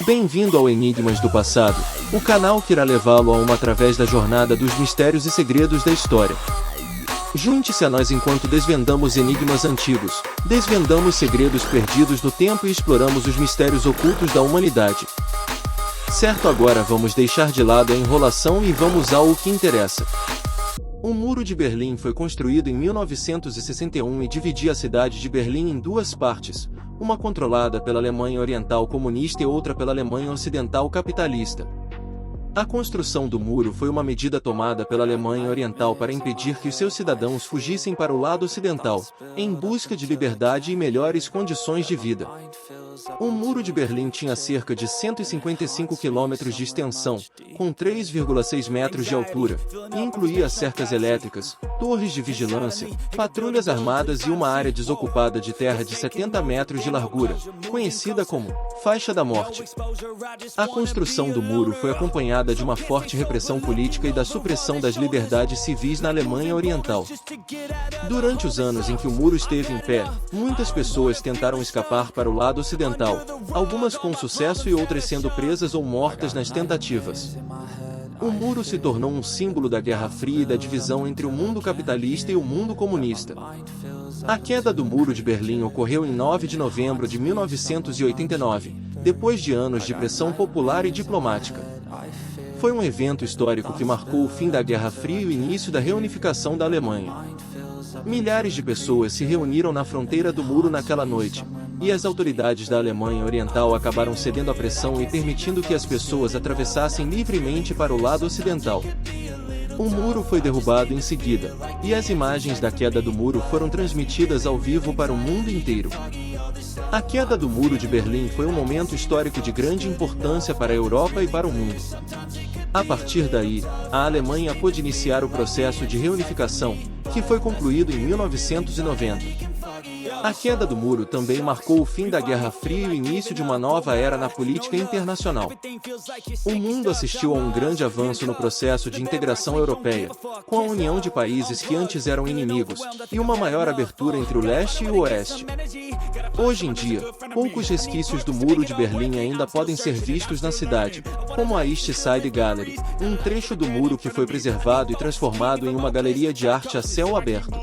Bem-vindo ao Enigmas do Passado, o canal que irá levá-lo a uma através da jornada dos mistérios e segredos da história. Junte-se a nós enquanto desvendamos enigmas antigos, desvendamos segredos perdidos no tempo e exploramos os mistérios ocultos da humanidade. Certo, agora vamos deixar de lado a enrolação e vamos ao que interessa. O Muro de Berlim foi construído em 1961 e dividia a cidade de Berlim em duas partes, uma controlada pela Alemanha Oriental comunista e outra pela Alemanha Ocidental capitalista. A construção do muro foi uma medida tomada pela Alemanha Oriental para impedir que os seus cidadãos fugissem para o lado ocidental, em busca de liberdade e melhores condições de vida. O Muro de Berlim tinha cerca de 155 quilômetros de extensão, com 3,6 metros de altura, e incluía cercas elétricas, torres de vigilância, patrulhas armadas e uma área desocupada de terra de 70 metros de largura, conhecida como Faixa da Morte. A construção do muro foi acompanhada de uma forte repressão política e da supressão das liberdades civis na Alemanha Oriental. Durante os anos em que o muro esteve em pé, muitas pessoas tentaram escapar para o lado ocidental, algumas com sucesso e outras sendo presas ou mortas nas tentativas. O muro se tornou um símbolo da Guerra Fria e da divisão entre o mundo capitalista e o mundo comunista. A queda do Muro de Berlim ocorreu em 9 de novembro de 1989, depois de anos de pressão popular e diplomática. Foi um evento histórico que marcou o fim da Guerra Fria e o início da reunificação da Alemanha. Milhares de pessoas se reuniram na fronteira do muro naquela noite, e as autoridades da Alemanha Oriental acabaram cedendo à pressão e permitindo que as pessoas atravessassem livremente para o lado ocidental. O muro foi derrubado em seguida, e as imagens da queda do muro foram transmitidas ao vivo para o mundo inteiro. A queda do Muro de Berlim foi um momento histórico de grande importância para a Europa e para o mundo. A partir daí, a Alemanha pôde iniciar o processo de reunificação, que foi concluído em 1990. A queda do muro também marcou o fim da Guerra Fria e o início de uma nova era na política internacional. O mundo assistiu a um grande avanço no processo de integração europeia, com a união de países que antes eram inimigos, e uma maior abertura entre o leste e o oeste. Hoje em dia, poucos resquícios do Muro de Berlim ainda podem ser vistos na cidade, como a East Side Gallery, um trecho do muro que foi preservado e transformado em uma galeria de arte a céu aberto.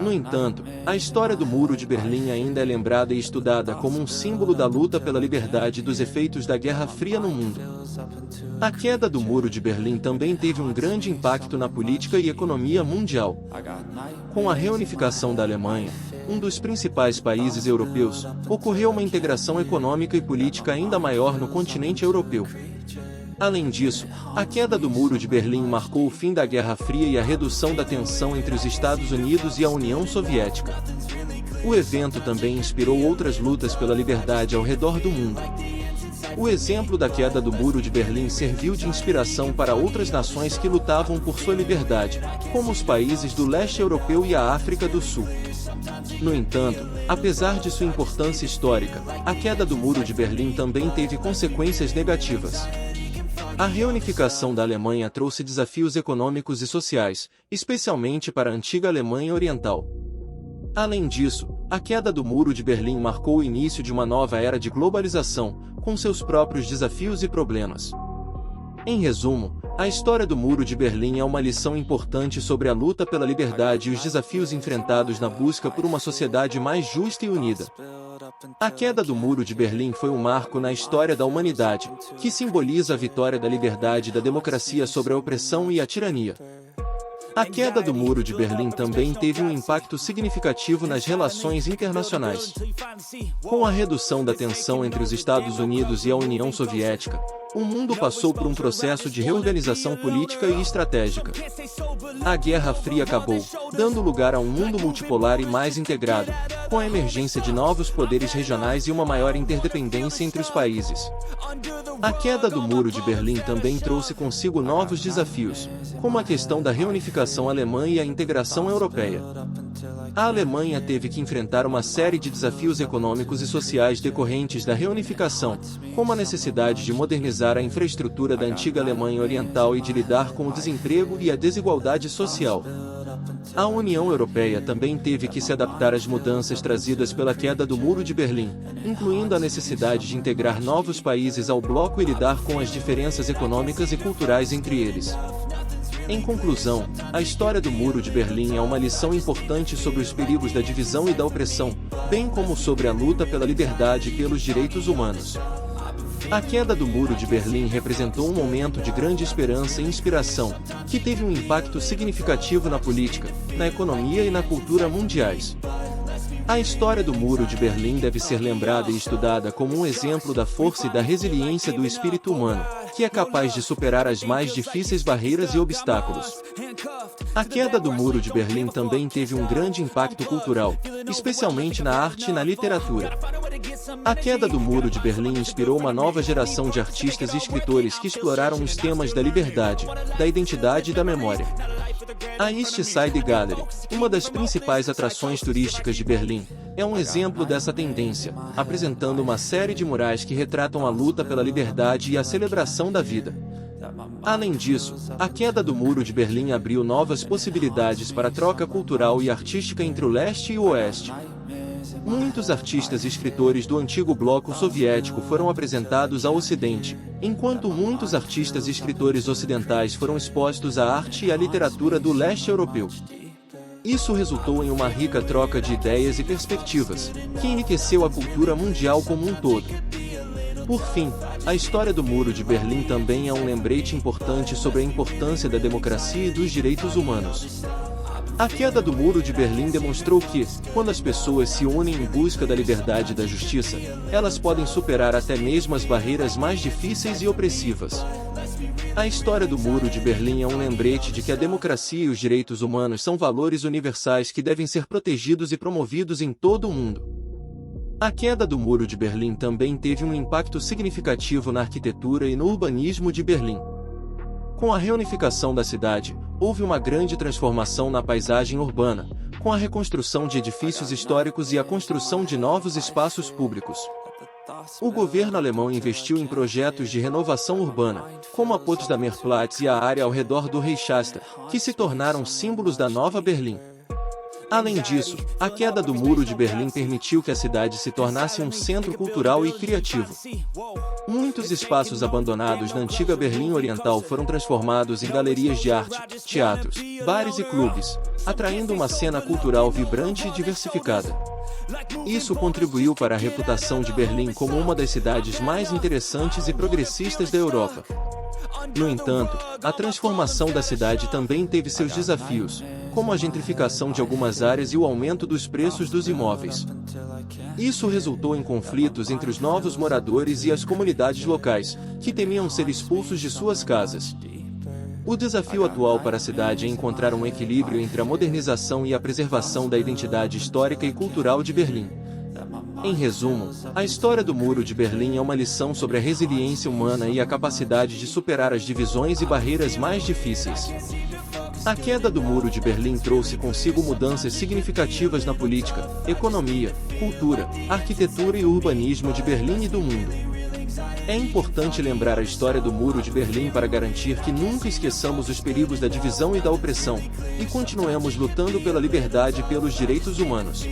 No entanto, a história do Muro de Berlim ainda é lembrada e estudada como um símbolo da luta pela liberdade e dos efeitos da Guerra Fria no mundo. A queda do Muro de Berlim também teve um grande impacto na política e economia mundial. Com a reunificação da Alemanha, um dos principais países europeus, ocorreu uma integração econômica e política ainda maior no continente europeu. Além disso, a queda do Muro de Berlim marcou o fim da Guerra Fria e a redução da tensão entre os Estados Unidos e a União Soviética. O evento também inspirou outras lutas pela liberdade ao redor do mundo. O exemplo da queda do Muro de Berlim serviu de inspiração para outras nações que lutavam por sua liberdade, como os países do leste europeu e a África do Sul. No entanto, apesar de sua importância histórica, a queda do Muro de Berlim também teve consequências negativas. A reunificação da Alemanha trouxe desafios econômicos e sociais, especialmente para a antiga Alemanha Oriental. Além disso, a queda do Muro de Berlim marcou o início de uma nova era de globalização, com seus próprios desafios e problemas. Em resumo, a história do Muro de Berlim é uma lição importante sobre a luta pela liberdade e os desafios enfrentados na busca por uma sociedade mais justa e unida. A queda do Muro de Berlim foi um marco na história da humanidade, que simboliza a vitória da liberdade e da democracia sobre a opressão e a tirania. A queda do Muro de Berlim também teve um impacto significativo nas relações internacionais. Com a redução da tensão entre os Estados Unidos e a União Soviética, o mundo passou por um processo de reorganização política e estratégica. A Guerra Fria acabou, dando lugar a um mundo multipolar e mais integrado, com a emergência de novos poderes regionais e uma maior interdependência entre os países. A queda do Muro de Berlim também trouxe consigo novos desafios, como a questão da reunificação alemã e a integração europeia. A Alemanha teve que enfrentar uma série de desafios econômicos e sociais decorrentes da reunificação, como a necessidade de modernizar a infraestrutura da antiga Alemanha Oriental e de lidar com o desemprego e a desigualdade social. A União Europeia também teve que se adaptar às mudanças trazidas pela queda do Muro de Berlim, incluindo a necessidade de integrar novos países ao bloco e lidar com as diferenças econômicas e culturais entre eles. Em conclusão, a história do Muro de Berlim é uma lição importante sobre os perigos da divisão e da opressão, bem como sobre a luta pela liberdade e pelos direitos humanos. A queda do Muro de Berlim representou um momento de grande esperança e inspiração, que teve um impacto significativo na política, na economia e na cultura mundiais. A história do Muro de Berlim deve ser lembrada e estudada como um exemplo da força e da resiliência do espírito humano, que é capaz de superar as mais difíceis barreiras e obstáculos. A queda do Muro de Berlim também teve um grande impacto cultural, especialmente na arte e na literatura. A queda do Muro de Berlim inspirou uma nova geração de artistas e escritores que exploraram os temas da liberdade, da identidade e da memória. A East Side Gallery, uma das principais atrações turísticas de Berlim, é um exemplo dessa tendência, apresentando uma série de murais que retratam a luta pela liberdade e a celebração da vida. Além disso, a queda do Muro de Berlim abriu novas possibilidades para a troca cultural e artística entre o leste e o oeste. Muitos artistas e escritores do antigo bloco soviético foram apresentados ao Ocidente, enquanto muitos artistas e escritores ocidentais foram expostos à arte e à literatura do leste europeu. Isso resultou em uma rica troca de ideias e perspectivas, que enriqueceu a cultura mundial como um todo. Por fim, a história do Muro de Berlim também é um lembrete importante sobre a importância da democracia e dos direitos humanos. A queda do Muro de Berlim demonstrou que, quando as pessoas se unem em busca da liberdade e da justiça, elas podem superar até mesmo as barreiras mais difíceis e opressivas. A história do Muro de Berlim é um lembrete de que a democracia e os direitos humanos são valores universais que devem ser protegidos e promovidos em todo o mundo. A queda do Muro de Berlim também teve um impacto significativo na arquitetura e no urbanismo de Berlim. Com a reunificação da cidade, houve uma grande transformação na paisagem urbana, com a reconstrução de edifícios históricos e a construção de novos espaços públicos. O governo alemão investiu em projetos de renovação urbana, como a Potsdamer Platz e a área ao redor do Reichstag, que se tornaram símbolos da nova Berlim. Além disso, a queda do Muro de Berlim permitiu que a cidade se tornasse um centro cultural e criativo. Muitos espaços abandonados na antiga Berlim Oriental foram transformados em galerias de arte, teatros, bares e clubes, atraindo uma cena cultural vibrante e diversificada. Isso contribuiu para a reputação de Berlim como uma das cidades mais interessantes e progressistas da Europa. No entanto, a transformação da cidade também teve seus desafios, como a gentrificação de algumas áreas e o aumento dos preços dos imóveis. Isso resultou em conflitos entre os novos moradores e as comunidades locais, que temiam ser expulsos de suas casas. O desafio atual para a cidade é encontrar um equilíbrio entre a modernização e a preservação da identidade histórica e cultural de Berlim. Em resumo, a história do Muro de Berlim é uma lição sobre a resiliência humana e a capacidade de superar as divisões e barreiras mais difíceis. A queda do Muro de Berlim trouxe consigo mudanças significativas na política, economia, cultura, arquitetura e urbanismo de Berlim e do mundo. É importante lembrar a história do Muro de Berlim para garantir que nunca esqueçamos os perigos da divisão e da opressão, e continuemos lutando pela liberdade e pelos direitos humanos.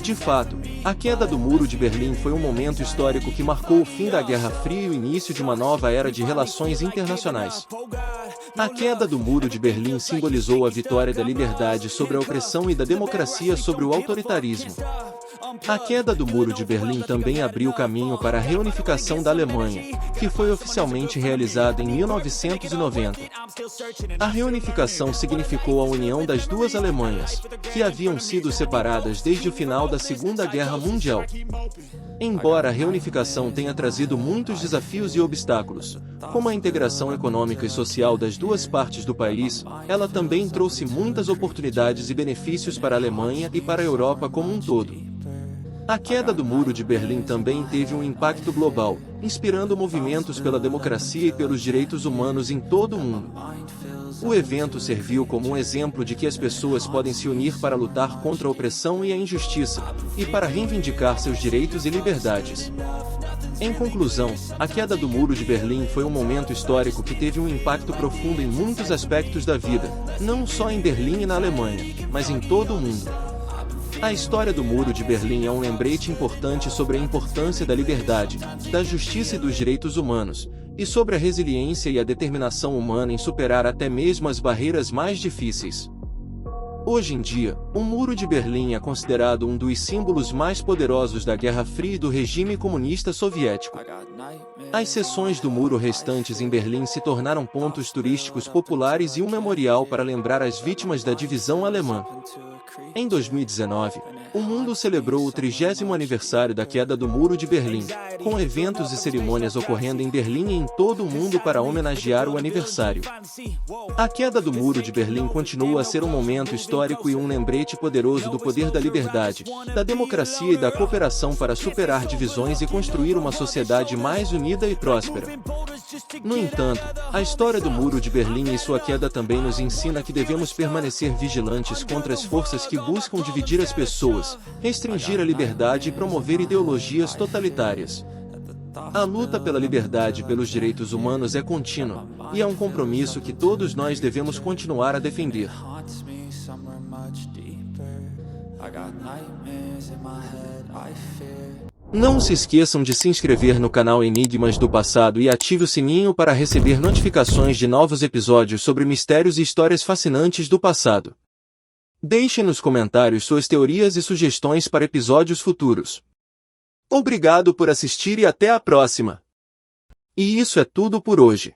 De fato, a queda do Muro de Berlim foi um momento histórico que marcou o fim da Guerra Fria e o início de uma nova era de relações internacionais. A queda do Muro de Berlim simbolizou a vitória da liberdade sobre a opressão e da democracia sobre o autoritarismo. A queda do Muro de Berlim também abriu caminho para a reunificação da Alemanha, que foi oficialmente realizada em 1990. A reunificação significou a união das duas Alemanhas, que haviam sido separadas desde o final da Segunda Guerra Mundial. Embora a reunificação tenha trazido muitos desafios e obstáculos, como a integração econômica e social das duas partes do país, ela também trouxe muitas oportunidades e benefícios para a Alemanha e para a Europa como um todo. A queda do Muro de Berlim também teve um impacto global, inspirando movimentos pela democracia e pelos direitos humanos em todo o mundo. O evento serviu como um exemplo de que as pessoas podem se unir para lutar contra a opressão e a injustiça, e para reivindicar seus direitos e liberdades. Em conclusão, a queda do Muro de Berlim foi um momento histórico que teve um impacto profundo em muitos aspectos da vida, não só em Berlim e na Alemanha, mas em todo o mundo. A história do Muro de Berlim é um lembrete importante sobre a importância da liberdade, da justiça e dos direitos humanos, e sobre a resiliência e a determinação humana em superar até mesmo as barreiras mais difíceis. Hoje em dia, o Muro de Berlim é considerado um dos símbolos mais poderosos da Guerra Fria e do regime comunista soviético. As seções do muro restantes em Berlim se tornaram pontos turísticos populares e um memorial para lembrar as vítimas da divisão alemã. Em 2019, o mundo celebrou o 30º aniversário da queda do Muro de Berlim, com eventos e cerimônias ocorrendo em Berlim e em todo o mundo para homenagear o aniversário. A queda do Muro de Berlim continua a ser um momento histórico e um lembrete poderoso do poder da liberdade, da democracia e da cooperação para superar divisões e construir uma sociedade mais unida e próspera. No entanto, a história do Muro de Berlim e sua queda também nos ensina que devemos permanecer vigilantes contra as forças que buscam dividir as pessoas, restringir a liberdade e promover ideologias totalitárias. A luta pela liberdade e pelos direitos humanos é contínua, e é um compromisso que todos nós devemos continuar a defender. Não se esqueçam de se inscrever no canal Enigmas do Passado e ative o sininho para receber notificações de novos episódios sobre mistérios e histórias fascinantes do passado. Deixe nos comentários suas teorias e sugestões para episódios futuros. Obrigado por assistir e até a próxima! E isso é tudo por hoje.